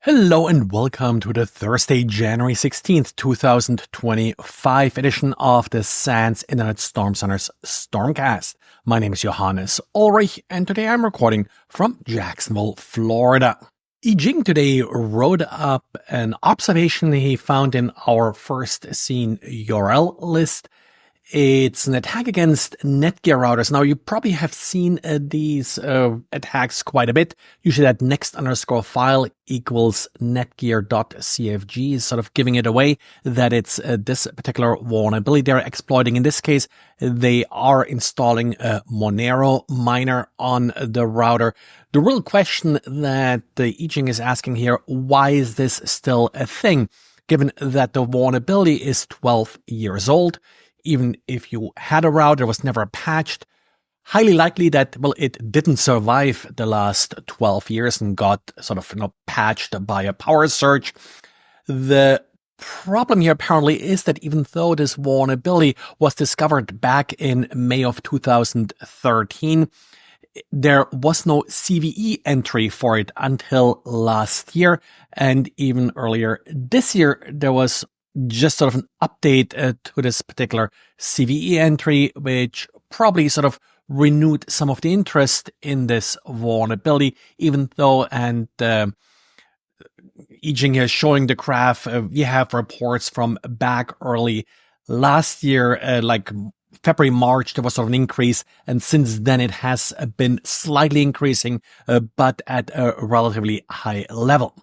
Hello and welcome to the Thursday, January 16th, 2025 edition of the SANS Internet Storm Center's Stormcast. My name is Johannes Ulrich and today I'm recording from Jacksonville, Florida. Jing today wrote up an observation he found in our first seen URL list. It's an attack against Netgear routers. Now, you probably have seen these attacks quite a bit. Usually that next_file equals netgear.cfg is sort of giving it away that it's this particular vulnerability they're exploiting. In this case, they are installing a Monero miner on the router. The real question that Jing is asking here, why is this still a thing? Given that the vulnerability is 12 years old, even if you had a router, was never patched, highly likely that, well, it didn't survive the last 12 years and got sort of, patched by a power surge. The problem here apparently is that even though this vulnerability was discovered back in May of 2013, there was no CVE entry for it until last year. And even earlier this year, there was just sort of an update to this particular CVE entry, which probably sort of renewed some of the interest in this vulnerability, even though, and Jing here showing the graph, we have reports from back early last year, like February, March, there was sort of an increase, and since then it has been slightly increasing, but at a relatively high level.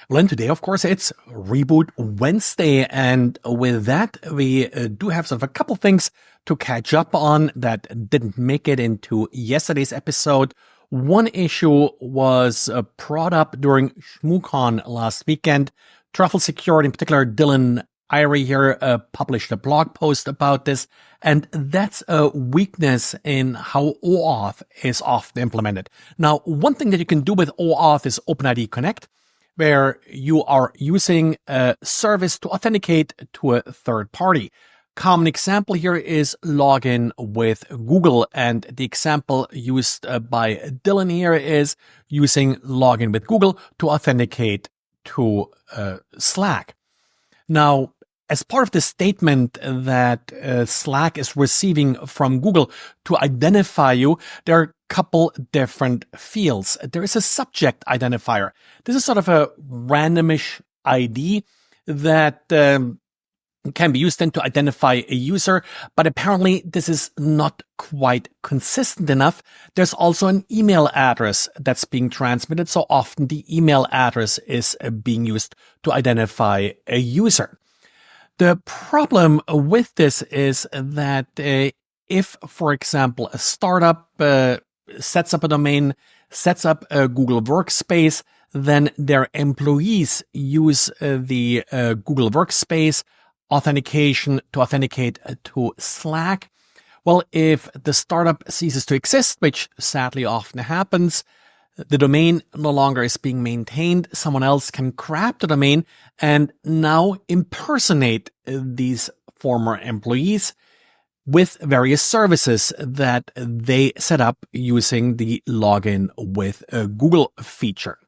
Well, and today, of course, it's Reboot Wednesday, and with that, we do have sort of a couple things to catch up on that didn't make it into yesterday's episode. One issue was brought up during ShmooCon last weekend. Truffle Security, in particular, Dylan Irie here published a blog post about this, and that's a weakness in how OAuth is often implemented. Now, one thing that you can do with OAuth is OpenID Connect, where you are using a service to authenticate to a third party. Common example here is login with Google, and the example used by Dylan here is using login with Google to authenticate to Slack. Now, as part of the statement that Slack is receiving from Google to identify you, there are a couple different fields. There is a subject identifier. This is sort of a randomish ID that can be used then to identify a user, but apparently this is not quite consistent enough. There's also an email address that's being transmitted, so often the email address is being used to identify a user. The problem with this is that if, for example, a startup sets up a domain, sets up a Google Workspace, then their employees use the Google Workspace authentication to authenticate to Slack. Well, if the startup ceases to exist, which sadly often happens, the domain no longer is being maintained, someone else can grab the domain and now impersonate these former employees with various services that they set up using the login with a Google feature.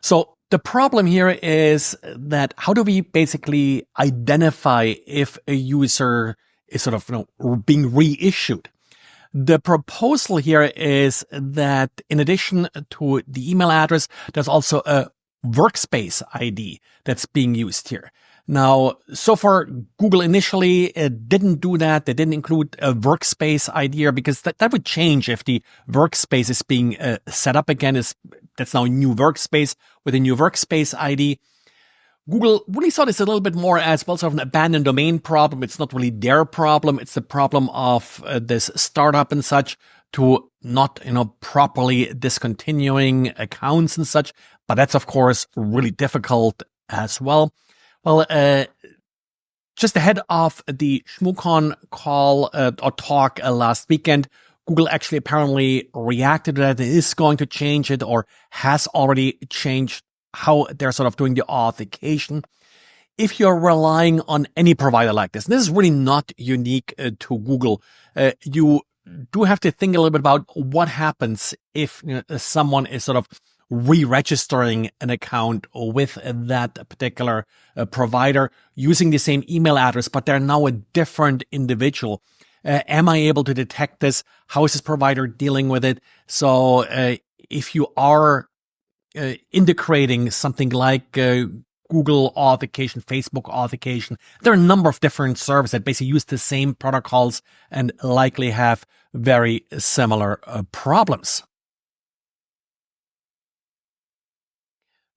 So the problem here is that how do we basically identify if a user is sort of being reissued? The proposal here is that in addition to the email address, there's also a workspace ID that's being used here. Now, so far, Google initially didn't do that. They didn't include a workspace ID here because that would change if the workspace is being set up again. That's now a new workspace with a new workspace ID. Google really saw this a little bit more as well, sort of an abandoned domain problem. It's not really their problem. It's the problem of this startup and such to not, properly discontinuing accounts and such. But that's, of course, really difficult as well. Well, just ahead of the ShmooCon call or talk last weekend, Google actually apparently reacted to that. It is going to change it or has already changed how they're sort of doing the authentication. If you're relying on any provider like this, and this is really not unique to Google, you do have to think a little bit about what happens if someone is sort of re-registering an account with that particular provider using the same email address, but they're now a different individual. Am I able to detect this? How is this provider dealing with it? So if you are integrating something like Google authentication, Facebook authentication, there are a number of different services that basically use the same protocols and likely have very similar problems.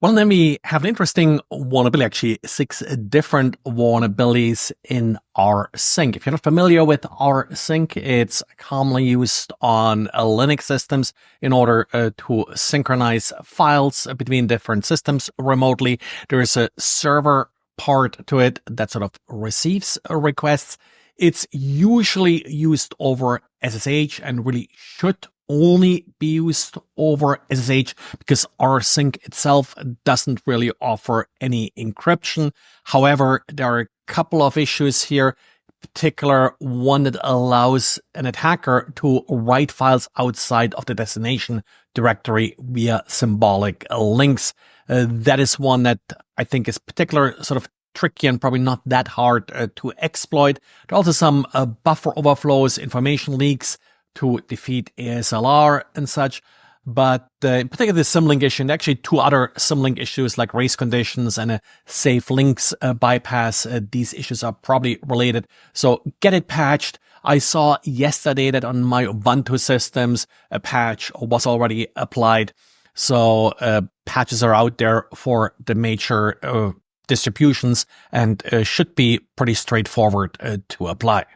Well, then we have an interesting vulnerability, actually 6 different vulnerabilities in rsync. If you're not familiar with rsync, it's commonly used on Linux systems in order to synchronize files between different systems remotely. There is a server part to it that sort of receives requests. It's usually used over SSH and really should only be used over SSH because rsync itself doesn't really offer any encryption. However, there are a couple of issues here, in particular one that allows an attacker to write files outside of the destination directory via symbolic links. That is one that I think is particular sort of tricky and probably not that hard to exploit. There are also some buffer overflows, information leaks to defeat ASLR and such. But in particular, the symlink issue, and actually 2 other symlink issues like race conditions and a safe links bypass, these issues are probably related. So get it patched. I saw yesterday that on my Ubuntu systems, a patch was already applied. So patches are out there for the major distributions and should be pretty straightforward to apply.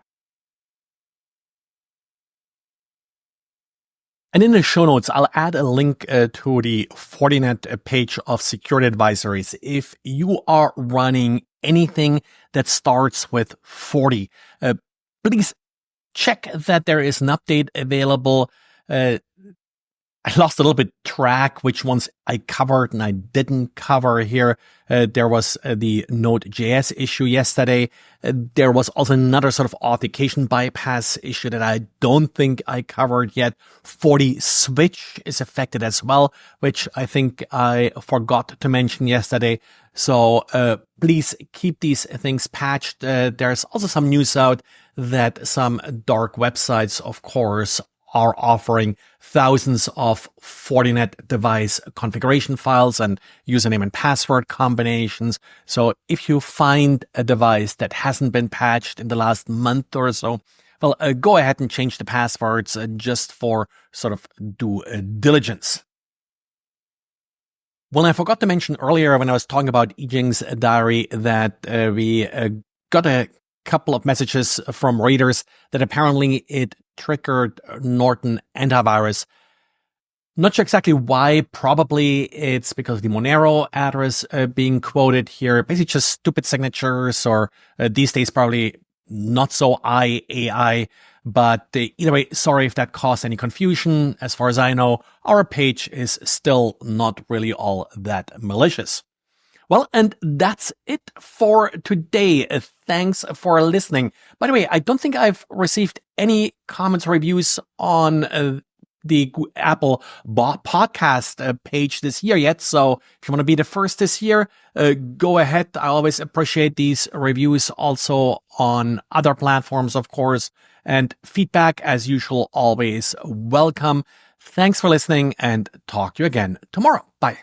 And in the show notes, I'll add a link to the Fortinet page of security advisories. If you are running anything that starts with 40, please check that there is an update available. I lost a little bit track which ones I covered and I didn't cover here. There was the Node.js issue yesterday. There was also another sort of authentication bypass issue that I don't think I covered yet. 40 switch is affected as well, which I think I forgot to mention yesterday. So please keep these things patched. There's also some news out that some dark websites, of course, are offering thousands of Fortinet device configuration files and username and password combinations. So if you find a device that hasn't been patched in the last month or so, well, go ahead and change the passwords just for sort of due diligence. Well, I forgot to mention earlier when I was talking about Yijing's diary that we got a couple of messages from readers that apparently it triggered Norton antivirus. Not sure exactly why. Probably it's because of the Monero address being quoted here. Basically just stupid signatures, or these days probably not so AI. But either way, sorry if that caused any confusion. As far as I know, our page is still not really all that malicious. Well, and that's it for today. Thanks for listening. By the way, I don't think I've received any comments or reviews on the Apple podcast page this year yet. So if you want to be the first this year, go ahead. I always appreciate these reviews also on other platforms, of course. And feedback, as usual, always welcome. Thanks for listening and talk to you again tomorrow. Bye.